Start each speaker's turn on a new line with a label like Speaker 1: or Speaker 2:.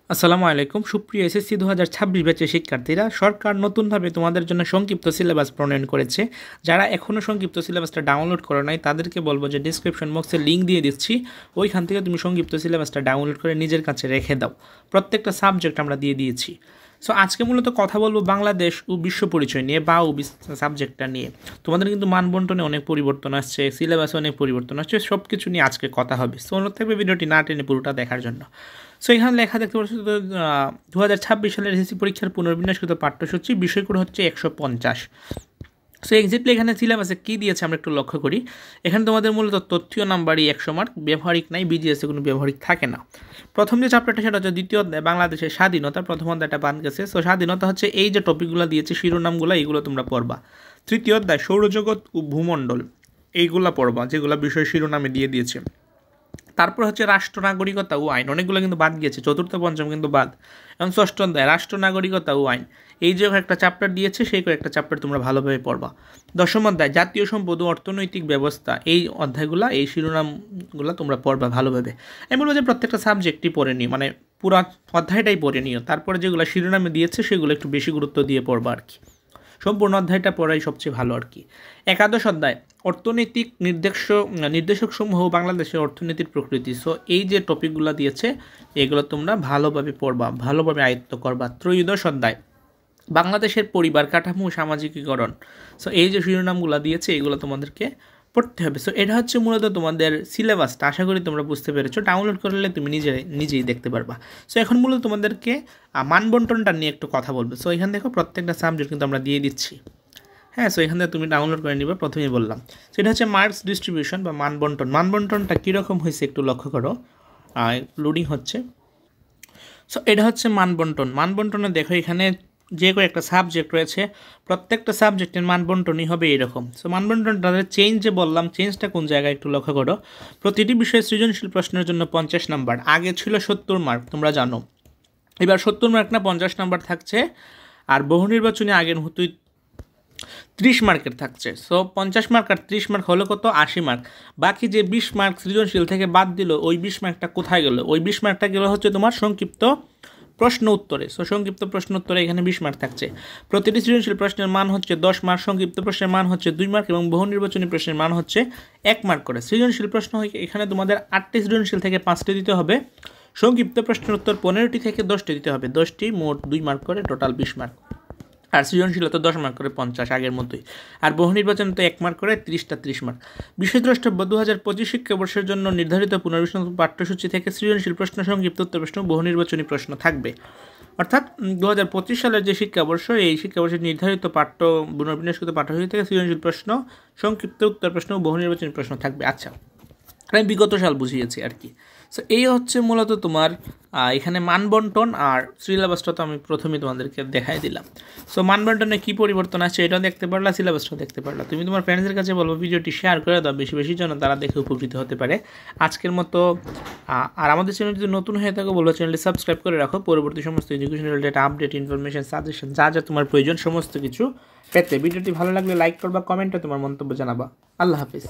Speaker 1: আসসালামু আলাইকুম সুপ্রিয় এসএসসি 2026 ব্যাচের শিক্ষার্থীরা, সরকার নতুনভাবে তোমাদের জন্য সংক্ষিপ্ত সিলেবাস প্রণয়ন করেছে। যারা এখনও সংক্ষিপ্ত সিলেবাসটা ডাউনলোড করো নাই তাদেরকে বলবো যে ডিসক্রিপশন বক্সে লিঙ্ক দিয়ে দিচ্ছি, ওইখান থেকে তুমি সংক্ষিপ্ত সিলেবাসটা ডাউনলোড করে নিজের কাছে রেখে দাও। প্রত্যেকটা সাবজেক্ট আমরা দিয়ে দিয়েছি। সো আজকে মূলত কথা বলবো বাংলাদেশ ও বিশ্ব পরিচয় নিয়ে বা সাবজেক্টটা নিয়ে। তোমাদের কিন্তু মানবন্টনে অনেক পরিবর্তন আসছে, সিলেবাসে অনেক পরিবর্তন আসছে, সব কিছু নিয়ে আজকে কথা হবে। সো অনুরোধ থাকবে ভিডিওটি না টেনে পুরোটা দেখার জন্য। সো এখানে লেখা দেখতে পাচ্ছ 2026 সালের এসএসসি পরীক্ষার পুনর্বিন্যাসকৃত পাঠ্যসূচি, বিষয়গুলো হচ্ছে 150। সো এক্স্যাক্টলি এখানে সিলেবাসে কী দিয়েছে আমরা একটু লক্ষ্য করি। এখানে তোমাদের মূলত তথ্য নাম্বারই 100 মার্ক, ব্যবহারিক নাই, বিজিএসে কোনো ব্যবহারিক থাকে না। প্রথম যে চ্যাপ্টারটা সেটা হচ্ছে দ্বিতীয় অধ্যায় বাংলাদেশের স্বাধীনতা, প্রথম অধ্যায়টা বাদ গেছে। সো স্বাধীনতা হচ্ছে এই যে টপিকগুলো দিয়েছে শিরোনামগুলো, এইগুলো তোমরা পড়বা। তৃতীয় অধ্যায় সৌরজগৎ ও ভূমণ্ডল, এইগুলা পড়বা যেগুলো বিষয় শিরোনামে দিয়ে দিয়েছে। তারপর হচ্ছে রাষ্ট্র নাগরিকতা ও আইন, অনেকগুলো কিন্তু বাদ গিয়েছে, চতুর্থ পঞ্চম কিন্তু বাদ। এবং ষষ্ঠ অধ্যায় রাষ্ট্র নাগরিকতা ও আইন, এই যে একটা চ্যাপ্টার দিয়েছে সেই কয়েকটা চ্যাপ্টার তোমরা ভালোভাবে পড়বা। দশম অধ্যায় জাতীয় সম্পদ ও অর্থনৈতিক ব্যবস্থা, এই অধ্যায়গুলো এই শিরোনামগুলো তোমরা পড়বা ভালোভাবে। আমি বলবো যে প্রত্যেকটা সাবজেক্টই পড়ে নিও, মানে পুরো অধ্যায়টাই পড়ে নিও। তারপরে যেগুলো শিরোনামে দিয়েছে সেগুলো একটু বেশি গুরুত্ব দিয়ে পড়বা আর কি। সম্পূর্ণ অধ্যায়টা পড়াই সবচেয়ে ভালো আর কি। একাদশ অধ্যায় অর্থনৈতিক নির্দেশকসমূহ বাংলাদেশের অর্থনীতির প্রকৃতি। সো এই যে টপিকগুলো দিয়েছে এগুলো তোমরা ভালোভাবে পড়বা, ভালোভাবে আয়ত্ত করবা। ত্রয়োদশ অধ্যায় বাংলাদেশের পরিবার কাঠামো ও সামাজিকীকরণ। সো এই যে শিরোনামগুলো দিয়েছে এগুলো তোমাদেরকে পড়তে হবে। সো এটা হচ্ছে মূলত তোমাদের সিলেবাসটা, আশা করি তোমরা বুঝতে পেরেছো। ডাউনলোড করলে তুমি নিজেই দেখতে পারবা। সো এখন মূলত তোমাদেরকে মানবন্টনটা নিয়ে একটু কথা বলবে। সো এখানে দেখো প্রত্যেকটা সাবজেক্ট কিন্তু আমরা দিয়ে দিচ্ছি। হ্যাঁ, সো এখান থেকে তুমি ডাউনলোড করে নিবে। প্রথমেই বললাম সেটা হচ্ছে মার্কস ডিস্ট্রিবিউশন বা মানবন্টন। মানবন্টনটা কীরকম হয়েছে একটু লক্ষ্য করো, লোডিং হচ্ছে। সো এটা হচ্ছে মানবন্টন। মানবন্টনে দেখো এখানে যে কয়েকটা সাবজেক্ট রয়েছে, প্রত্যেকটা সাবজেক্টের মানবন্টনই হবে এরকম। সো মানবন্টনটা চেঞ্জ যে বললাম, চেঞ্জটা কোন জায়গায় একটু লক্ষ্য করো। প্রতিটি বিষয়ে সৃজনশীল প্রশ্নের জন্য 50 নাম্বার, আগে ছিল 70 মার্ক তোমরা জানো, এবার 70 মার্ক না 50 নাম্বার থাকছে। আর বহু নির্বাচনে আগের মতোই 30 মার্কের থাকছে। সো 50 মার্ক আর 30 মার্ক হলো কত, 80 মার্ক। বাকি যে 20 মার্ক সৃজনশীল থেকে বাদ দিল, ওই 20 মার্কটা কোথায় গেল? ওই 20 মার্কটা গেল হচ্ছে তোমার সংক্ষিপ্ত প্রশ্ন উত্তরে। সো সংক্ষিপ্ত প্রশ্ন উত্তরে এখানে 20 মার্ক থাকছে। প্রতিটি সৃজনশীল প্রশ্নের মান হচ্ছে 10 মার্ক, সংক্ষিপ্ত প্রশ্নের মান হচ্ছে 2 মার্ক এবং বহু নির্বাচনী প্রশ্নের মান হচ্ছে 1 মার্ক করে। সৃজনশীল প্রশ্ন এখানে তোমাদের 8টি সৃজনশীল থেকে 5টি দিতে হবে, সংক্ষিপ্ত প্রশ্নের উত্তর 15টি থেকে 10টি দিতে হবে, 10টি মোট 2 মার্ক করে, টোটাল 20 মার্ক। আর সৃজনশীলতা 10 মার্ক করে 50 আগের মতোই। আর বহু নির্বাচন তো 1 মার্ক করে, 30টা 30 মার্ক। বিষয়দ্রষ্টব্য 2025 শিক্ষাবর্ষের জন্য নির্ধারিত পুনর্বিন্যাস পাঠ্যসূচি থেকে সৃজনশীল প্রশ্ন, সংক্ষিপ্ত উত্তর প্রশ্ন, বহু নির্বাচনী প্রশ্ন থাকবে। অর্থাৎ 2025 সালের যে শিক্ষাবর্ষ, এই শিক্ষাবর্ষের নির্ধারিত পুনর্বিন্যাসকৃত পাঠ্যসূচি থেকে সৃজনশীল প্রশ্ন, সংক্ষিপ্ত উত্তর প্রশ্ন, বহু নির্বাচনী প্রশ্ন থাকবে। আচ্ছা, আমি বিগত সাল বুঝিয়েছি আর কি। সো এই হচ্ছে মূলত তোমার এখানে মানবন্টন। আর সিলেবাসটা তো আমি প্রথমেই তোমাদেরকে দেখাই দিলাম। সো মানবন্টনে কী পরিবর্তন আছে এটাও দেখতে পারলা, সিলেবাসটাও দেখতে পারলা। তুমি তোমার ফ্রেন্ডসদের কাছে বলবো ভিডিওটি শেয়ার করে দাও বেশি বেশি, যেন তারা দেখে উপকৃত হতে পারে। আজকের মতো আর আমাদের চ্যানেল যদি নতুন হয়ে থাকো বলবো চ্যানেলটি সাবস্ক্রাইব করে রাখো, পরবর্তী সমস্ত education related update, information, suggestion যা যা তোমার প্রয়োজন সমস্ত কিছু পেতে। ভিডিওটি ভালো লাগলে লাইক করবা, কমেন্টে তোমার মন্তব্য জানাবা। আল্লাহ হাফিজ।